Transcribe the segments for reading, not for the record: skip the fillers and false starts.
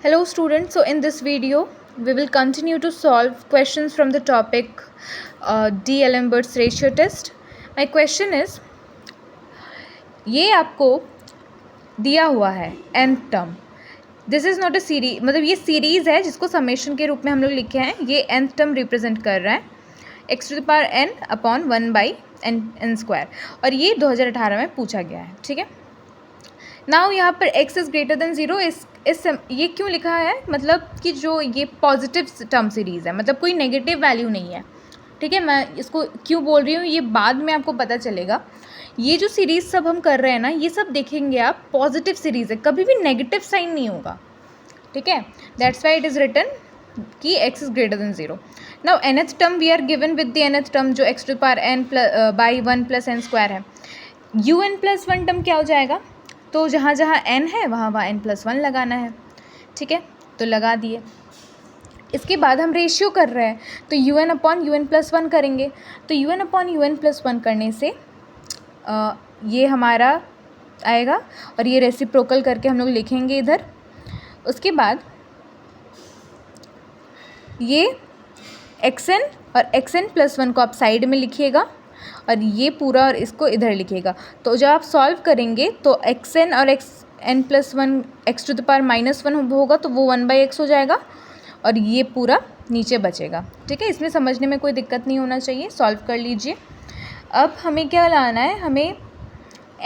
Hello students, so in this video we will continue to solve questions from the topic D'Alembert's ratio test. My question is, ये आपको दिया हुआ है nth term. This is not a series, मतलब ये series है जिसको summation के रूप में हम लोग लिखे हैं. ये nth टर्म रिप्रेजेंट कर रहा है x to the power n upon 1/n², और ये 2018 में पूछा गया है. ठीक है. नाउ यहाँ पर x इज़ ग्रेटर देन 0. ये क्यों लिखा है, मतलब कि जो ये पॉजिटिव टर्म सीरीज़ है, मतलब कोई नेगेटिव वैल्यू नहीं है. ठीक है. मैं इसको क्यों बोल रही हूँ ये बाद में आपको पता चलेगा. ये जो सीरीज़ सब हम कर रहे हैं ना, ये सब देखेंगे आप पॉजिटिव सीरीज़ है, कभी भी नेगेटिव साइन नहीं होगा. ठीक है. That's why it is written कि x is greater than 0. Now nth term we are given with the nth term जो x to the power n by 1 + n² है. un+1 टर्म क्या हो जाएगा, तो जहाँ जहाँ n है वहाँ n+1 लगाना है. ठीक है. तो लगा दिए. इसके बाद हम रेशियो कर रहे हैं तो un/un+1 करेंगे. तो un/un+1 करने से ये हमारा आएगा और ये रेसिप्रोकल करके हम लोग लिखेंगे इधर. उसके बाद ये xn और xn+1 को आप साइड में लिखिएगा और ये पूरा और इसको इधर लिखिएगा. तो जब आप सॉल्व करेंगे तो xn और xn+1 x to the power -1 होगा तो वो 1/x हो जाएगा और ये पूरा नीचे बचेगा. ठीक है. इसमें समझने में कोई दिक्कत नहीं होना चाहिए. सॉल्व कर लीजिए. अब हमें क्या लाना है, हमें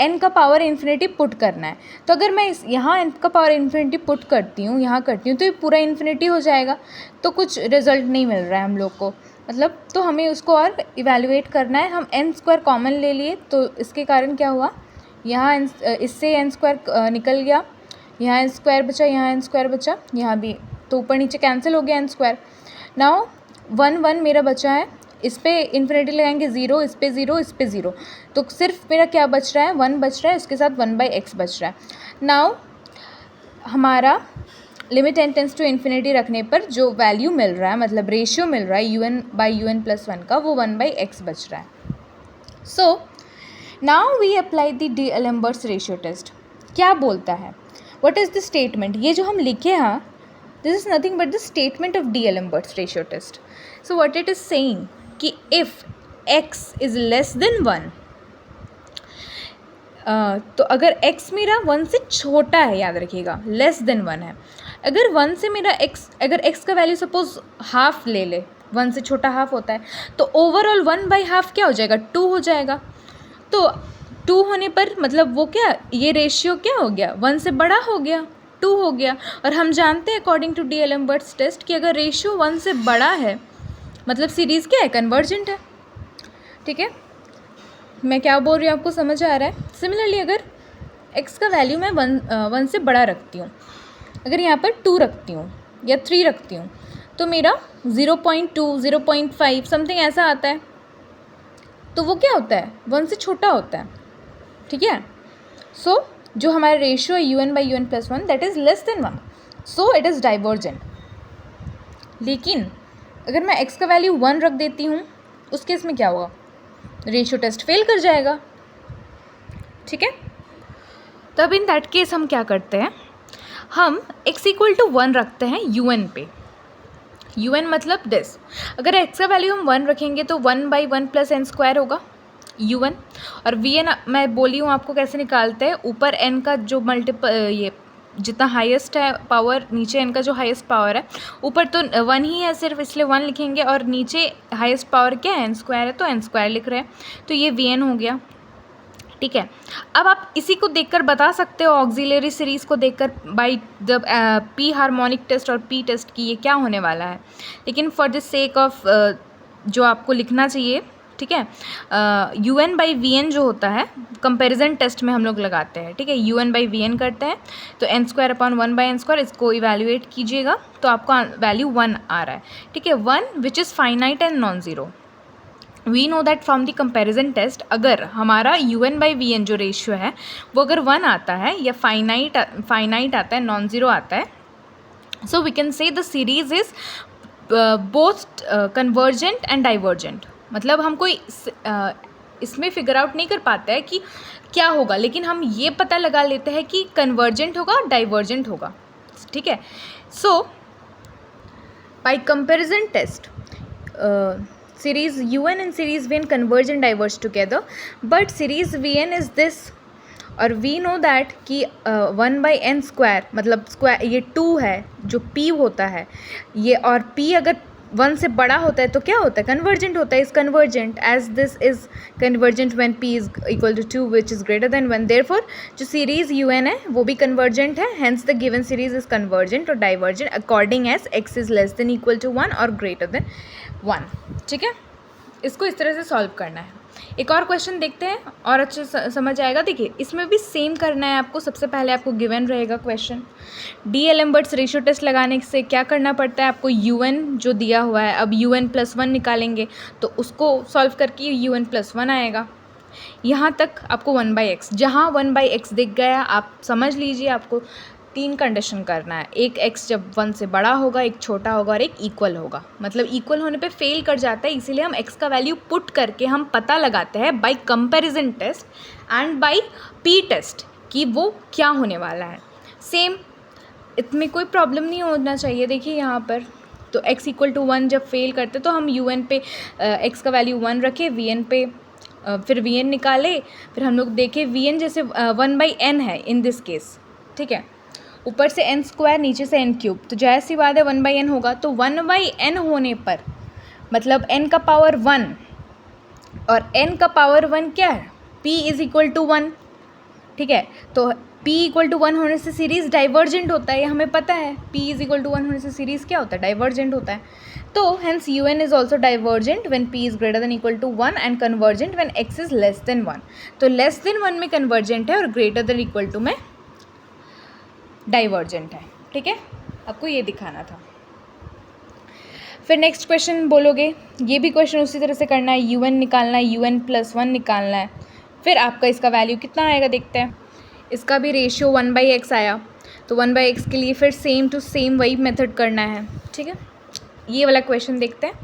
n का पावर इन्फिनिटी पुट करना है. तो अगर मैं यहाँ n का पावर इन्फिनिटी पुट करती हूँ, यहाँ करती हूँ, तो ये पूरा इन्फिनिटी हो जाएगा. तो कुछ रिजल्ट नहीं मिल रहा है हम लोग को, मतलब तो हमें उसको और इवैल्यूएट करना है. हम n² कॉमन ले लिए तो इसके कारण क्या हुआ, यहाँ इससे n² निकल गया, यहाँ n² बचा, यहाँ n² बचा, यहाँ भी, तो ऊपर नीचे कैंसिल हो गया n². नाउ 1 मेरा बचा है, इस पे इन्फिनिटी लगाएंगे 0, इस पे 0, इस पे 0, तो सिर्फ मेरा क्या बच रहा है, 1 बच रहा है, उसके साथ 1/x बच रहा है. नाउ हमारा limit n tends to infinity रखने पर जो वैल्यू मिल रहा है, मतलब रेशियो मिल रहा है un/un+1 का, वो 1/x बच रहा है. So now we apply the D'Alembert's ratio test. क्या बोलता है, व्हाट इज़ द स्टेटमेंट, ये जो हम लिखे हैं this is nothing but the statement of D'Alembert's ratio test. So what it is saying कि if x is less than 1, तो अगर x मेरा 1 से छोटा है, याद रखिएगा लेस देन 1 है. अगर 1 से मेरा x, अगर x का वैल्यू सपोज हाफ ले ले, 1 से छोटा हाफ होता है, तो ओवरऑल 1/2 क्या हो जाएगा, 2 हो जाएगा. तो 2 होने पर मतलब वो क्या, ये रेशियो क्या हो गया, 1 से बड़ा हो गया, 2 हो गया. और हम जानते हैं अकॉर्डिंग टू D'Alembert's टेस्ट कि अगर रेशियो 1 से बड़ा है मतलब सीरीज़ क्या है, कन्वर्जेंट है. ठीक है. मैं क्या बोल रही हूँ आपको समझ आ रहा है. सिमिलरली अगर x का वैल्यू मैं 1 से बड़ा रखती हूँ, अगर यहाँ पर 2 रखती हूँ या 3 रखती हूँ, तो मेरा 0.2 0.5 समथिंग ऐसा आता है. तो वो क्या होता है, 1 से छोटा होता है. ठीक है. सो जो हमारा रेशियो है un/un+1 that is less than 1, so it is divergent. लेकिन अगर मैं x का वैल्यू 1 रख देती हूँ, उस केस में क्या होगा, रेशियो टेस्ट फेल कर जाएगा. ठीक है. तब इन दैट केस हम क्या करते हैं, हम x = 1 रखते हैं un पे. un मतलब दिस, अगर x का वैल्यू हम 1 रखेंगे तो 1/1 + n² होगा un. और vn मैं बोली हूँ आपको कैसे निकालते हैं, ऊपर n का जो ये जितना हाईएस्ट है पावर, नीचे n का जो हाईएस्ट पावर है, ऊपर तो 1 ही है सिर्फ, इसलिए 1 लिखेंगे, और नीचे हाईएस्ट पावर क्या है, n² है, तो n² लिख रहे हैं, तो ये vn हो गया. ठीक है. अब आप इसी को देखकर बता सकते हो, ऑक्सिलरी सीरीज़ को देखकर, by the P harmonic test और पी टेस्ट की ये क्या होने वाला है. लेकिन फॉर द सेक ऑफ जो आपको लिखना चाहिए, ठीक है, un/vn जो होता है कंपैरिजन टेस्ट में हम लोग लगाते हैं. ठीक है. un/vn करते हैं तो n²/1/n², इसको इवैल्यूएट कीजिएगा तो आपका वैल्यू 1 आ रहा है. ठीक है. 1 which is finite and non zero. We know that from the comparison test, अगर हमारा un/vn जो रेशियो है वो अगर 1 आता है या फाइनाइट आता है, नॉन ज़ीरो आता है, so we can say the series is both convergent and divergent. मतलब हम कोई इसमें फिगर आउट नहीं कर पाते हैं कि क्या होगा, लेकिन हम ये पता लगा लेते हैं कि कन्वर्जेंट होगा, डाइवर्जेंट होगा. ठीक है. So by comparison test, series un and series vn converge and diverge together, but series vn is this, और वी नो दैट कि 1/n² मतलब स्क्वायर ये 2 है जो p होता है ये, और p अगर 1 से बड़ा होता है तो क्या होता है, कन्वर्जेंट होता है, is convergent, as this is convergent when p is equal to 2 which is greater than 1. Therefore जो सीरीज़ un है वो भी कन्वर्जेंट है, hence the given series is convergent और divergent according as x is less than equal to 1 और greater than 1. ठीक है, इसको इस तरह से सॉल्व करना है. एक और क्वेश्चन देखते हैं और अच्छे समझ आएगा. देखिए इसमें भी सेम करना है आपको. सबसे पहले आपको गिवन रहेगा क्वेश्चन, डी-एलेम्बर्ट्स रेशियो टेस्ट लगाने से क्या करना पड़ता है आपको, un जो दिया हुआ है, अब un+1 निकालेंगे तो उसको सॉल्व करके un+1 आएगा. यहाँ तक आपको 1/x, जहाँ 1/x दिख गया आप समझ लीजिए आपको 3 कंडीशन करना है. एक x जब 1 से बड़ा होगा, एक छोटा होगा और एक इक्वल होगा. मतलब इक्वल होने पे फेल कर जाता है, इसीलिए हम x का वैल्यू पुट करके हम पता लगाते हैं by comparison test and by p test कि वो क्या होने वाला है. सेम इसमें कोई प्रॉब्लम नहीं होना चाहिए. देखिए यहाँ पर तो x = 1 जब फेल करते तो हम un पे x का वैल्यू 1 रखे, vn पे फिर vn निकाले, फिर हम लोग देखें vn जैसे 1/n है इन दिस केस. ठीक है, ऊपर से n² नीचे से n³, तो जैसी बात है 1/n होगा. तो 1/n होने पर मतलब n का पावर 1 और n का पावर 1 क्या है, p = 1. ठीक है, तो p = 1 होने से सीरीज़ डाइवर्जेंट होता है, ये हमें पता है. p = 1 होने से सीरीज़ क्या होता है, डाइवर्जेंट होता है. तो hence un is also divergent when p is greater than equal to 1 and convergent when x is less than 1. तो लेस देन 1 में कन्वर्जेंट है और ग्रेटर देन इक्वल टू में डाइवर्जेंट है. ठीक है, आपको ये दिखाना था. फिर नेक्स्ट क्वेश्चन बोलोगे, ये भी क्वेश्चन उसी तरह से करना है. un निकालना है, un+1 निकालना है. फिर आपका इसका वैल्यू कितना आएगा देखते हैं. इसका भी रेशियो 1/x आया, तो 1/x के लिए फिर सेम टू सेम वही मेथड करना है. ठीक है, ये वाला क्वेश्चन देखते हैं.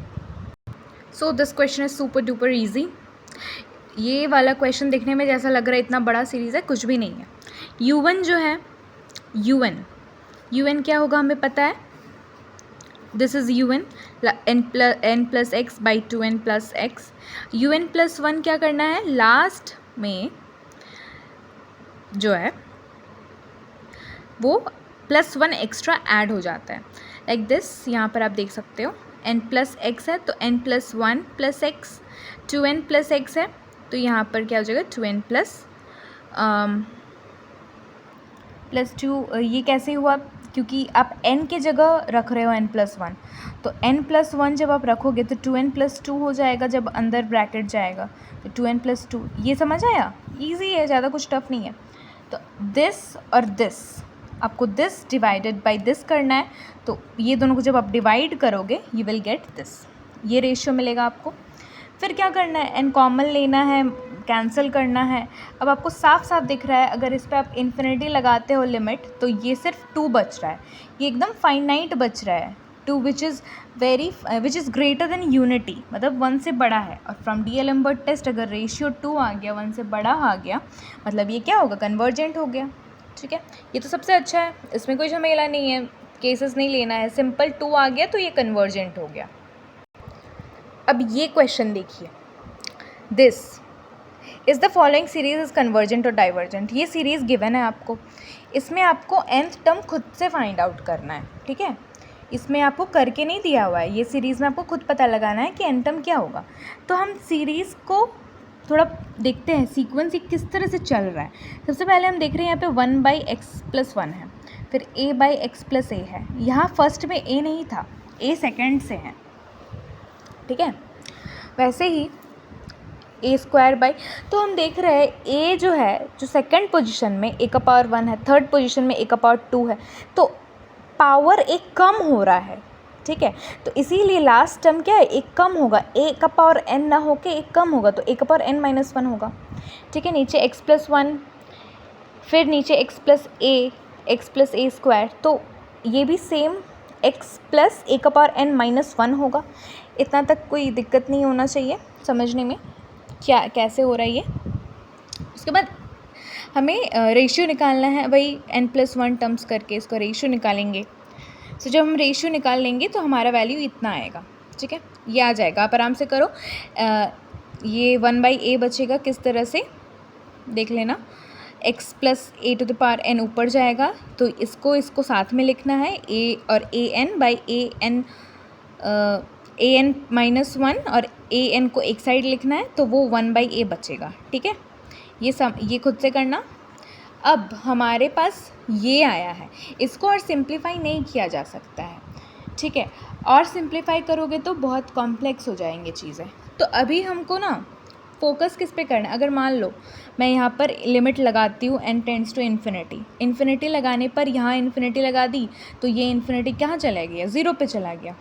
So this question is super duper easy. ये वाला क्वेश्चन देखने में जैसा लग रहा है इतना बड़ा सीरीज़ है, कुछ भी नहीं है. u1 जो है, un क्या होगा हमें पता है, this is un n+x/2n+x. un+1 क्या करना है, लास्ट में जो है वो +1 एक्स्ट्रा ऐड हो जाता है लाइक दिस. यहाँ पर आप देख सकते हो n+x है तो n+1 + x, 2n + x है तो यहाँ पर क्या हो जाएगा 2n +2. ये कैसे हुआ, क्योंकि आप n के जगह रख रहे हो n+1, तो n+1 जब आप रखोगे तो 2n + 2 हो जाएगा जब अंदर ब्रैकेट जाएगा, तो 2n + 2. ये समझ आया, ईजी है, ज़्यादा कुछ टफ नहीं है. तो दिस और दिस, आपको दिस डिवाइडेड बाय दिस करना है, तो ये दोनों को जब आप डिवाइड करोगे यू विल गेट दिस, ये रेशियो मिलेगा आपको. फिर क्या करना है, n कॉमन लेना है, कैंसिल करना है. अब आपको साफ साफ दिख रहा है, अगर इस पर आप इन्फिनिटी लगाते हो लिमिट तो ये सिर्फ 2 बच रहा है, ये एकदम फाइनाइट बच रहा है. 2 which is greater than unity, मतलब 1 से बड़ा है. और फ्रॉम डी-एलेम्बर्ट टेस्ट अगर रेशियो 2 आ गया, 1 से बड़ा आ गया, मतलब ये क्या होगा, कन्वर्जेंट हो गया. ठीक है, ये तो सबसे अच्छा है, इसमें कोई झमेला नहीं है, केसेस नहीं लेना है. सिंपल 2 आ गया तो ये कन्वर्जेंट हो गया. अब ये क्वेश्चन देखिए, this is the following series is convergent और डाइवर्जेंट. ये सीरीज़ गिवन है आपको, इसमें आपको nth टर्म खुद से फाइंड आउट करना है. ठीक है, इसमें आपको करके नहीं दिया हुआ है, ये सीरीज़ में आपको खुद पता लगाना है कि n टर्म क्या होगा. तो हम सीरीज़ को थोड़ा देखते हैं, सीक्वेंस ये किस तरह से चल रहा है. सबसे पहले हम देख रहे हैं यहाँ पे 1/x+1 है, फिर a/x+a है. यहाँ फर्स्ट में a नहीं था, a सेकेंड से है. ठीक है, वैसे ही a², तो हम देख रहे हैं a जो है, जो सेकंड पोजीशन में a⁴ है, थर्ड पोजीशन में a⁴ है, तो पावर एक कम हो रहा है. ठीक है, तो इसीलिए लास्ट टर्म क्या है, एक कम होगा, a⁴n ना होके एक कम होगा, तो a⁴n-1 होगा. ठीक है, नीचे x+1, फिर नीचे x+a², तो ये भी सेम x + a⁴n-1 होगा. इतना तक कोई दिक्कत नहीं होना चाहिए समझने में क्या कैसे हो रहा है ये. उसके बाद हमें रेशियो निकालना है, वही n+1 टर्म्स करके इसको रेशियो निकालेंगे। सो जब हम रेशियो निकाल लेंगे तो हमारा वैल्यू इतना आएगा, ठीक है, ये आ जाएगा। आप आराम से करो। ये 1/a बचेगा, किस तरह से देख लेना, x + a⁴n ऊपर जाएगा, तो इसको साथ में लिखना है, a और an/an an-1 और an को एक साइड लिखना है, तो वो 1/a बचेगा, ठीक है। ये खुद से करना। अब हमारे पास ये आया है, इसको और सिंप्लीफाई नहीं किया जा सकता है, ठीक है, और सिंप्लीफाई करोगे तो बहुत कॉम्प्लेक्स हो जाएंगे चीज़ें। तो अभी हमको ना फोकस किस पे करना है। अगर मान लो मैं यहाँ पर लिमिट लगाती हूँ n tends to infinity, infinity लगाने पर यहाँ इन्फिनिटी लगा दी तो ये इन्फिनिटी कहाँ चला गया, 0 पे चला गया।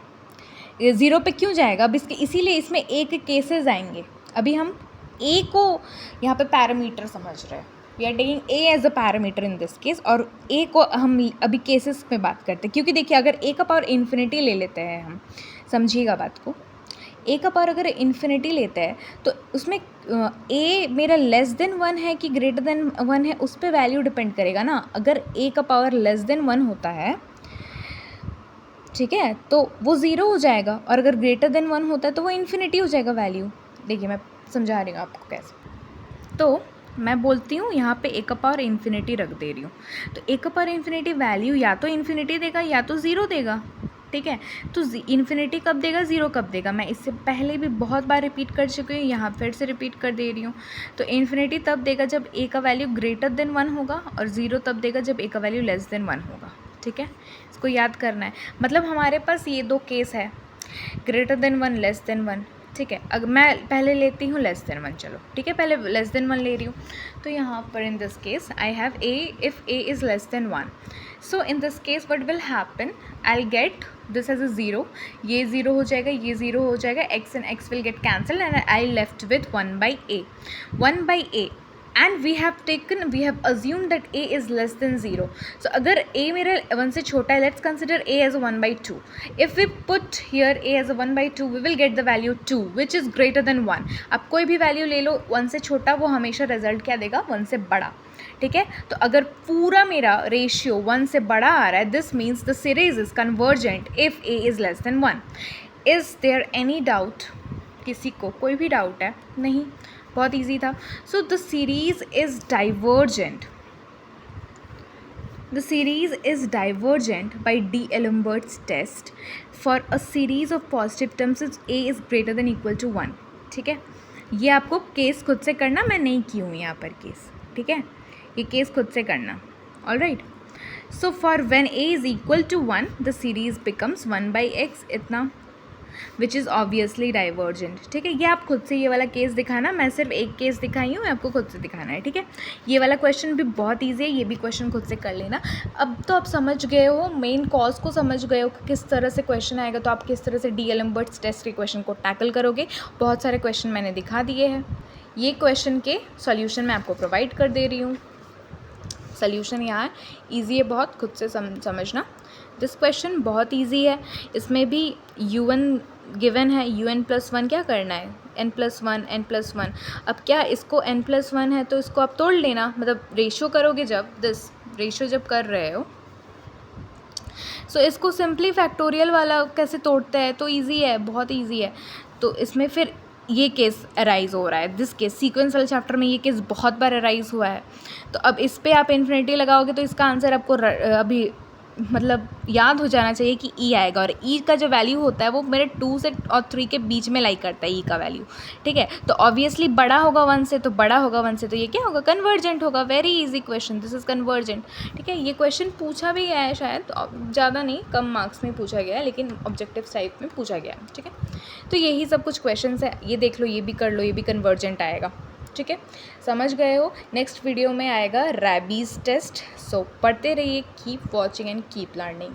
ये 0 पे क्यों जाएगा, अब इसीलिए इसमें a के केसेस आएंगे। अभी हम a को यहाँ पे पैरामीटर समझ रहे हैं, we are taking a as a parameter in this case, और a को हम अभी केसेस में बात करते हैं, क्योंकि देखिए अगर a का पावर इन्फिनिटी ले लेते हैं हम, समझिएगा बात को, a का पावर अगर इन्फिनिटी लेते हैं तो उसमें a मेरा <1 है कि <1 है, उस पर वैल्यू डिपेंड करेगा ना। अगर a का पावर <1 होता है, ठीक है, तो वो 0 हो जाएगा, और अगर <1 होता है तो वो इन्फिनिटी हो जाएगा वैल्यू। देखिए मैं समझा रही हूँ आपको कैसे। तो मैं बोलती हूँ यहाँ पे a का पावर इन्फिनिटी रख दे रही हूँ, तो a का पावर इन्फिनिटी वैल्यू या तो इन्फिनिटी देगा या तो 0 देगा, ठीक है। तो इन्फिनिटी कब देगा, 0 कब देगा, मैं इससे पहले भी बहुत बार रिपीट कर चुकी हूँ, यहाँ फिर से रिपीट कर दे रही हूँ। तो इन्फिनिटी तब देगा जब a का वैल्यू <1 होगा, और 0 तब देगा जब a का वैल्यू <1 होगा, ठीक है। इसको याद करना है। मतलब हमारे पास ये दो केस है, <1 <1, ठीक है। अगर मैं पहले लेती हूँ <1, चलो ठीक है, पहले <1 ले रही हूँ। तो यहाँ पर in this case I have a, if a is <1, so in this case what will happen, I will get this as a 0, ये 0 हो जाएगा, ये 0 हो जाएगा, x and x will get cancelled and I left with 1/a and we have assumed that a is less than 0. So अगर a मेरा 1 से छोटा है, let's consider a as a 1/2. If we put here a as a 1/2, we will get the value 2 which is greater than 1. अब कोई भी value ले लो 1 से छोटा, वो हमेशा रिजल्ट क्या देगा, 1 से बड़ा, ठीक है। तो अगर पूरा मेरा रेशियो 1 से बड़ा आ रहा है, this means the series is convergent if a is <1. Is there any doubt, किसी को कोई भी डाउट है? नहीं, बहुत ईजी था। So the series is divergent, the series is divergent by D'Alembert's test for a series of positive terms if a is greater than equal to 1, ठीक है। ये आपको केस खुद से करना, मैं नहीं की हूँ यहाँ पर केस, ठीक है, ये केस खुद से करना, all right. So for when a is equal to 1 the series becomes 1/x, इतना, विच इज़ ऑब्वियसली डाइवर्जेंट, ठीक है। ये आप खुद से ये वाला केस दिखाना, मैं सिर्फ एक केस दिखाई हूँ, आपको खुद से दिखाना है, ठीक है। ये वाला क्वेश्चन भी बहुत ईजी है, ये भी क्वेश्चन खुद से कर लेना। अब तो आप समझ गए हो, मेन कॉज को समझ गए हो कि किस तरह से क्वेश्चन आएगा, तो आप किस तरह से D'Alembert's टेस्ट के क्वेश्चन को टैकल करोगे। बहुत सारे क्वेश्चन मैंने दिखा दिए हैं, ये क्वेश्चन के सॉल्यूशन मैं आपको प्रोवाइड कर दे रही हूँ। सॉल्यूशन यहाँ है, ईजी है बहुत, खुद से समझना। दिस क्वेश्चन बहुत ईजी है, इसमें भी un गिवन है, un+1 क्या करना है, n+1 अब क्या इसको n+1 है तो इसको आप तोड़ लेना, मतलब रेशियो करोगे जब, दिस रेशियो जब कर रहे हो, सो इसको सिंपली फैक्टोरियल वाला कैसे तोड़ते हैं, तो ईजी है, बहुत ईजी है। तो इसमें फिर ये केस अराइज़ हो रहा है, दिस केस सीक्वेंस वाले चैप्टर में ये केस बहुत बार अराइज़ हुआ है। तो अब इस पर आप इन्फिनिटी लगाओगे तो इसका आंसर आपको अभी मतलब याद हो जाना चाहिए कि ई आएगा, और ई का जो वैल्यू होता है वो मेरे 2 से और 3 के बीच में लाई करता है ई का वैल्यू, ठीक है। तो ऑब्वियसली बड़ा होगा 1 से, तो बड़ा होगा 1 से, तो ये क्या होगा, कन्वर्जेंट होगा। Very easy question, this is convergent, ठीक है। ये क्वेश्चन पूछा भी गया है शायद, ज़्यादा नहीं, कम मार्क्स में पूछा गया है, लेकिन ऑब्जेक्टिव टाइप में पूछा गया है, ठीक है। तो यही सब कुछ क्वेश्चन है, ये देख लो, ये भी कर लो, ये भी कन्वर्जेंट आएगा, ठीक है, समझ गए हो। नेक्स्ट वीडियो में आएगा रैबीज़ टेस्ट। सो पढ़ते रहिए, keep watching and keep learning.